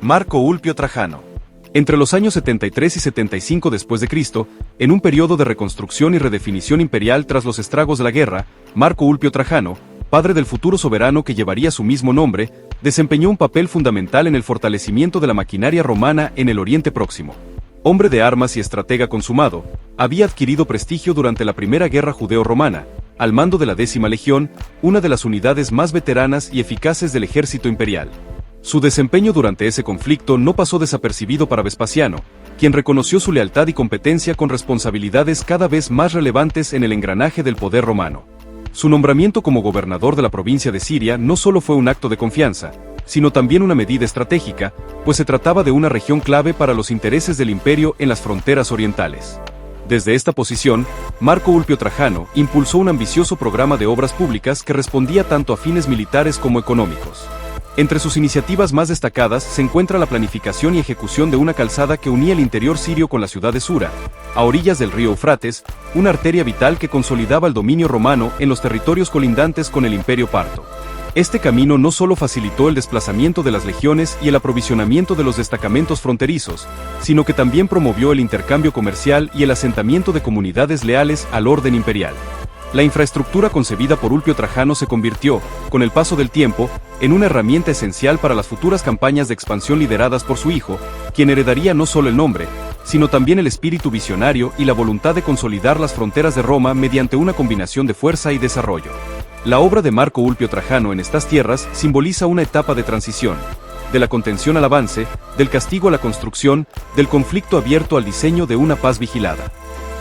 Marco Ulpio Trajano. Entre los años 73 y 75 después de Cristo, en un periodo de reconstrucción y redefinición imperial tras los estragos de la guerra, Marco Ulpio Trajano, padre del futuro soberano que llevaría su mismo nombre, desempeñó un papel fundamental en el fortalecimiento de la maquinaria romana en el Oriente Próximo. Hombre de armas y estratega consumado, había adquirido prestigio durante la Primera Guerra Judeo-Romana, al mando de la 10ª Legión, una de las unidades más veteranas y eficaces del ejército imperial. Su desempeño durante ese conflicto no pasó desapercibido para Vespasiano, quien reconoció su lealtad y competencia con responsabilidades cada vez más relevantes en el engranaje del poder romano. Su nombramiento como gobernador de la provincia de Siria no solo fue un acto de confianza, sino también una medida estratégica, pues se trataba de una región clave para los intereses del imperio en las fronteras orientales. Desde esta posición, Marco Ulpio Trajano impulsó un ambicioso programa de obras públicas que respondía tanto a fines militares como económicos. Entre sus iniciativas más destacadas se encuentra la planificación y ejecución de una calzada que unía el interior sirio con la ciudad de Sura, a orillas del río Eufrates, una arteria vital que consolidaba el dominio romano en los territorios colindantes con el Imperio Parto. Este camino no solo facilitó el desplazamiento de las legiones y el aprovisionamiento de los destacamentos fronterizos, sino que también promovió el intercambio comercial y el asentamiento de comunidades leales al orden imperial. La infraestructura concebida por Ulpio Trajano se convirtió, con el paso del tiempo, en una herramienta esencial para las futuras campañas de expansión lideradas por su hijo, quien heredaría no solo el nombre, sino también el espíritu visionario y la voluntad de consolidar las fronteras de Roma mediante una combinación de fuerza y desarrollo. La obra de Marco Ulpio Trajano en estas tierras simboliza una etapa de transición, de la contención al avance, del castigo a la construcción, del conflicto abierto al diseño de una paz vigilada.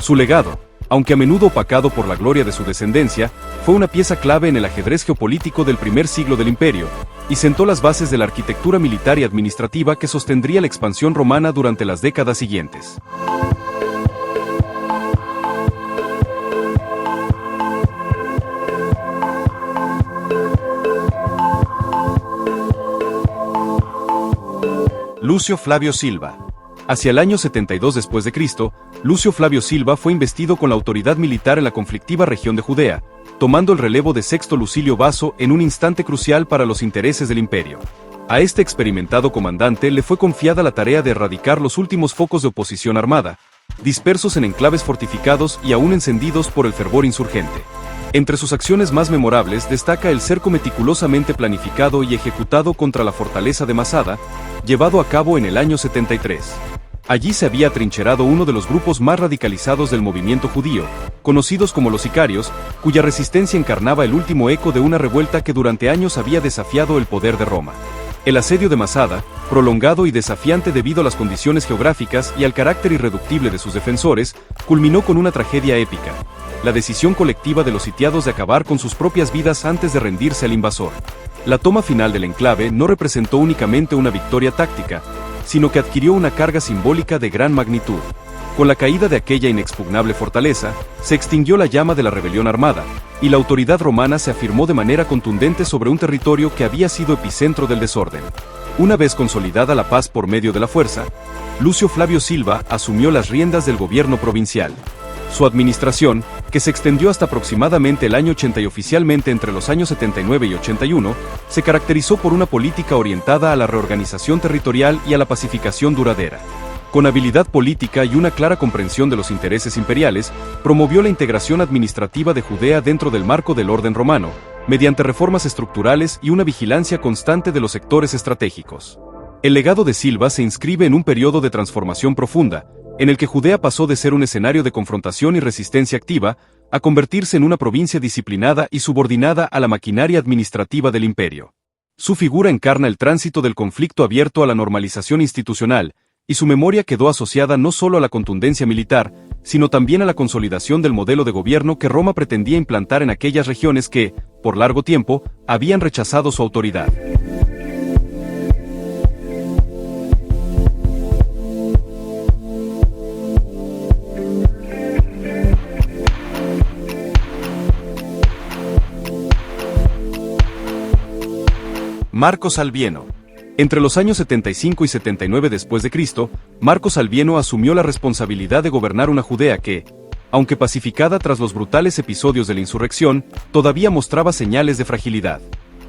Su legado, aunque a menudo opacado por la gloria de su descendencia, fue una pieza clave en el ajedrez geopolítico del primer siglo del imperio, y sentó las bases de la arquitectura militar y administrativa que sostendría la expansión romana durante las décadas siguientes. Lucio Flavio Silva. Hacia el año 72 después de Cristo, Lucio Flavio Silva fue investido con la autoridad militar en la conflictiva región de Judea, tomando el relevo de Sexto Lucilio Vaso en un instante crucial para los intereses del imperio. A este experimentado comandante le fue confiada la tarea de erradicar los últimos focos de oposición armada, dispersos en enclaves fortificados y aún encendidos por el fervor insurgente. Entre sus acciones más memorables destaca el cerco meticulosamente planificado y ejecutado contra la fortaleza de Masada, llevado a cabo en el año 73. Allí se había atrincherado uno de los grupos más radicalizados del movimiento judío, conocidos como los sicarios, cuya resistencia encarnaba el último eco de una revuelta que durante años había desafiado el poder de Roma. El asedio de Masada, prolongado y desafiante debido a las condiciones geográficas y al carácter irreductible de sus defensores, culminó con una tragedia épica: la decisión colectiva de los sitiados de acabar con sus propias vidas antes de rendirse al invasor. La toma final del enclave no representó únicamente una victoria táctica, sino que adquirió una carga simbólica de gran magnitud. Con la caída de aquella inexpugnable fortaleza, se extinguió la llama de la rebelión armada, y la autoridad romana se afirmó de manera contundente sobre un territorio que había sido epicentro del desorden. Una vez consolidada la paz por medio de la fuerza, Lucio Flavio Silva asumió las riendas del gobierno provincial. Su administración, que se extendió hasta aproximadamente el año 80 y oficialmente entre los años 79 y 81, se caracterizó por una política orientada a la reorganización territorial y a la pacificación duradera. Con habilidad política y una clara comprensión de los intereses imperiales, promovió la integración administrativa de Judea dentro del marco del orden romano, mediante reformas estructurales y una vigilancia constante de los sectores estratégicos. El legado de Silva se inscribe en un periodo de transformación profunda, en el que Judea pasó de ser un escenario de confrontación y resistencia activa, a convertirse en una provincia disciplinada y subordinada a la maquinaria administrativa del imperio. Su figura encarna el tránsito del conflicto abierto a la normalización institucional, y su memoria quedó asociada no solo a la contundencia militar, sino también a la consolidación del modelo de gobierno que Roma pretendía implantar en aquellas regiones que, por largo tiempo, habían rechazado su autoridad. Marco Salvieno. Entre los años 75 y 79 después de Cristo, Marco Salvieno asumió la responsabilidad de gobernar una Judea que, aunque pacificada tras los brutales episodios de la insurrección, todavía mostraba señales de fragilidad.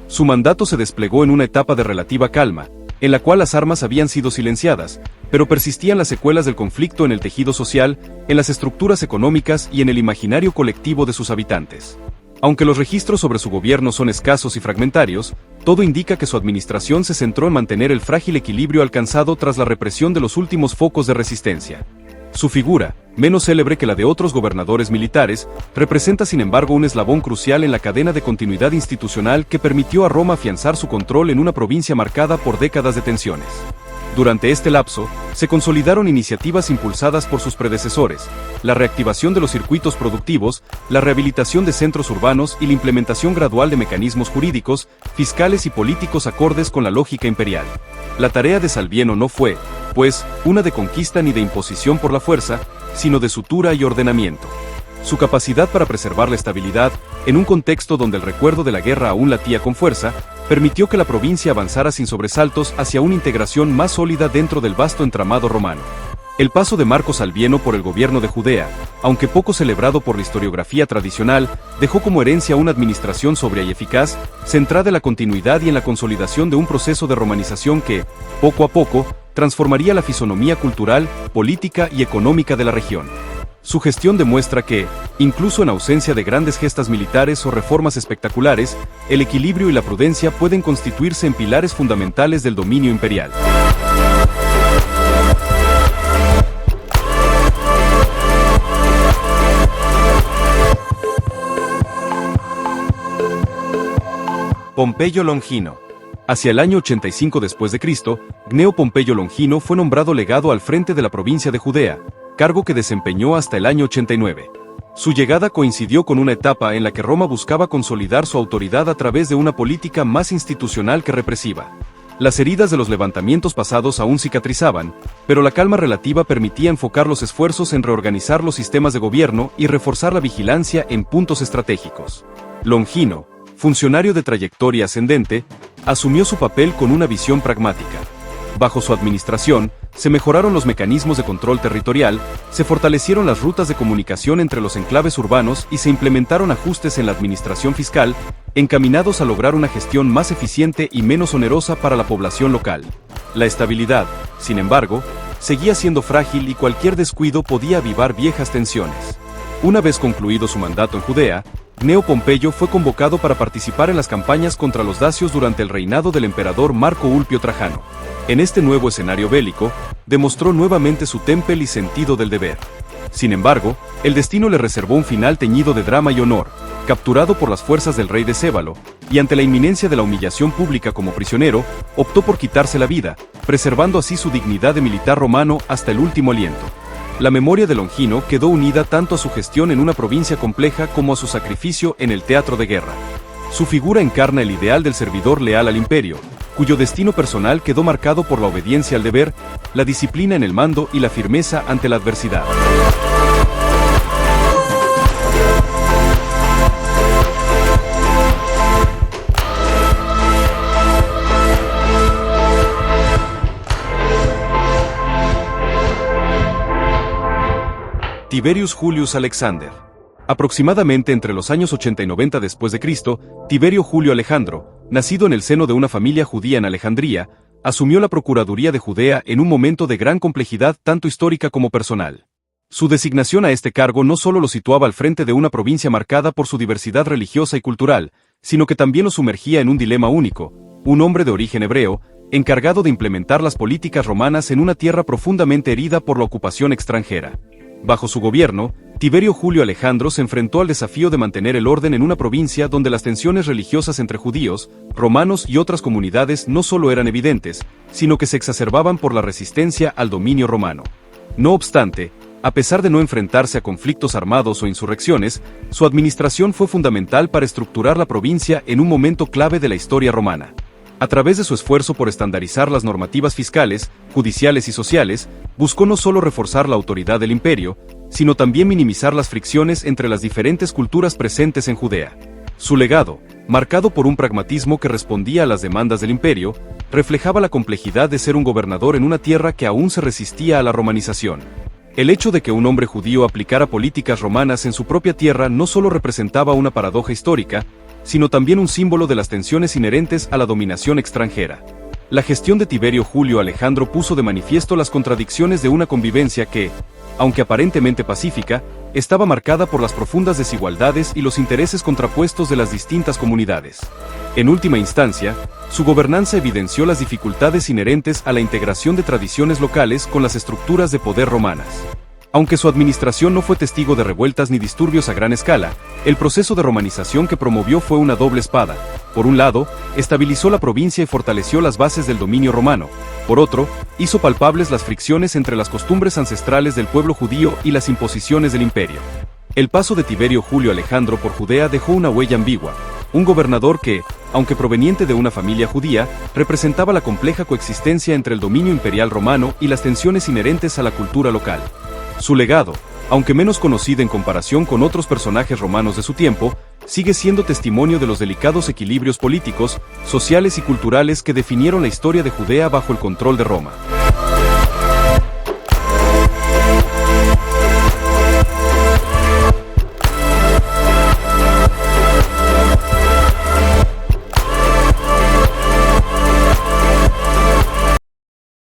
Su mandato se desplegó en una etapa de relativa calma, en la cual las armas habían sido silenciadas, pero persistían las secuelas del conflicto en el tejido social, en las estructuras económicas y en el imaginario colectivo de sus habitantes. Aunque los registros sobre su gobierno son escasos y fragmentarios, todo indica que su administración se centró en mantener el frágil equilibrio alcanzado tras la represión de los últimos focos de resistencia. Su figura, menos célebre que la de otros gobernadores militares, representa sin embargo un eslabón crucial en la cadena de continuidad institucional que permitió a Roma afianzar su control en una provincia marcada por décadas de tensiones. Durante este lapso, se consolidaron iniciativas impulsadas por sus predecesores, la reactivación de los circuitos productivos, la rehabilitación de centros urbanos y la implementación gradual de mecanismos jurídicos, fiscales y políticos acordes con la lógica imperial. La tarea de Salviano no fue, pues, una de conquista ni de imposición por la fuerza, sino de sutura y ordenamiento. Su capacidad para preservar la estabilidad, en un contexto donde el recuerdo de la guerra aún latía con fuerza, permitió que la provincia avanzara sin sobresaltos hacia una integración más sólida dentro del vasto entramado romano. El paso de Marco Salviano por el gobierno de Judea, aunque poco celebrado por la historiografía tradicional, dejó como herencia una administración sobria y eficaz, centrada en la continuidad y en la consolidación de un proceso de romanización que, poco a poco, transformaría la fisonomía cultural, política y económica de la región. Su gestión demuestra que, incluso en ausencia de grandes gestas militares o reformas espectaculares, el equilibrio y la prudencia pueden constituirse en pilares fundamentales del dominio imperial. Pompeyo Longino. Hacia el año 85 después de Cristo, Gneo Pompeyo Longino fue nombrado legado al frente de la provincia de Judea, cargo que desempeñó hasta el año 89. Su llegada coincidió con una etapa en la que Roma buscaba consolidar su autoridad a través de una política más institucional que represiva. Las heridas de los levantamientos pasados aún cicatrizaban, pero la calma relativa permitía enfocar los esfuerzos en reorganizar los sistemas de gobierno y reforzar la vigilancia en puntos estratégicos. Longino, funcionario de trayectoria ascendente, asumió su papel con una visión pragmática. Bajo su administración, se mejoraron los mecanismos de control territorial, se fortalecieron las rutas de comunicación entre los enclaves urbanos y se implementaron ajustes en la administración fiscal, encaminados a lograr una gestión más eficiente y menos onerosa para la población local. La estabilidad, sin embargo, seguía siendo frágil y cualquier descuido podía avivar viejas tensiones. Una vez concluido su mandato en Judea, Gneo Pompeyo fue convocado para participar en las campañas contra los dacios durante el reinado del emperador Marco Ulpio Trajano. En este nuevo escenario bélico, demostró nuevamente su temple y sentido del deber. Sin embargo, el destino le reservó un final teñido de drama y honor, capturado por las fuerzas del rey de Cébalo, y ante la inminencia de la humillación pública como prisionero, optó por quitarse la vida, preservando así su dignidad de militar romano hasta el último aliento. La memoria de Longino quedó unida tanto a su gestión en una provincia compleja como a su sacrificio en el teatro de guerra. Su figura encarna el ideal del servidor leal al imperio, cuyo destino personal quedó marcado por la obediencia al deber, la disciplina en el mando y la firmeza ante la adversidad. Tiberius Julius Alexander. Aproximadamente entre los años 80 y 90 después de Cristo, Tiberio Julio Alejandro, nacido en el seno de una familia judía en Alejandría, asumió la procuraduría de Judea en un momento de gran complejidad tanto histórica como personal. Su designación a este cargo no solo lo situaba al frente de una provincia marcada por su diversidad religiosa y cultural, sino que también lo sumergía en un dilema único: un hombre de origen hebreo, encargado de implementar las políticas romanas en una tierra profundamente herida por la ocupación extranjera. Bajo su gobierno, Tiberio Julio Alejandro se enfrentó al desafío de mantener el orden en una provincia donde las tensiones religiosas entre judíos, romanos y otras comunidades no solo eran evidentes, sino que se exacerbaban por la resistencia al dominio romano. No obstante, a pesar de no enfrentarse a conflictos armados o insurrecciones, su administración fue fundamental para estructurar la provincia en un momento clave de la historia romana. A través de su esfuerzo por estandarizar las normativas fiscales, judiciales y sociales, buscó no solo reforzar la autoridad del imperio, sino también minimizar las fricciones entre las diferentes culturas presentes en Judea. Su legado, marcado por un pragmatismo que respondía a las demandas del imperio, reflejaba la complejidad de ser un gobernador en una tierra que aún se resistía a la romanización. El hecho de que un hombre judío aplicara políticas romanas en su propia tierra no solo representaba una paradoja histórica, sino también un símbolo de las tensiones inherentes a la dominación extranjera. La gestión de Tiberio Julio Alejandro puso de manifiesto las contradicciones de una convivencia que, aunque aparentemente pacífica, estaba marcada por las profundas desigualdades y los intereses contrapuestos de las distintas comunidades. En última instancia, su gobernanza evidenció las dificultades inherentes a la integración de tradiciones locales con las estructuras de poder romanas. Aunque su administración no fue testigo de revueltas ni disturbios a gran escala, el proceso de romanización que promovió fue una doble espada. Por un lado, estabilizó la provincia y fortaleció las bases del dominio romano. Por otro, hizo palpables las fricciones entre las costumbres ancestrales del pueblo judío y las imposiciones del imperio. El paso de Tiberio Julio Alejandro por Judea dejó una huella ambigua. Un gobernador que, aunque proveniente de una familia judía, representaba la compleja coexistencia entre el dominio imperial romano y las tensiones inherentes a la cultura local. Su legado, aunque menos conocido en comparación con otros personajes romanos de su tiempo, sigue siendo testimonio de los delicados equilibrios políticos, sociales y culturales que definieron la historia de Judea bajo el control de Roma.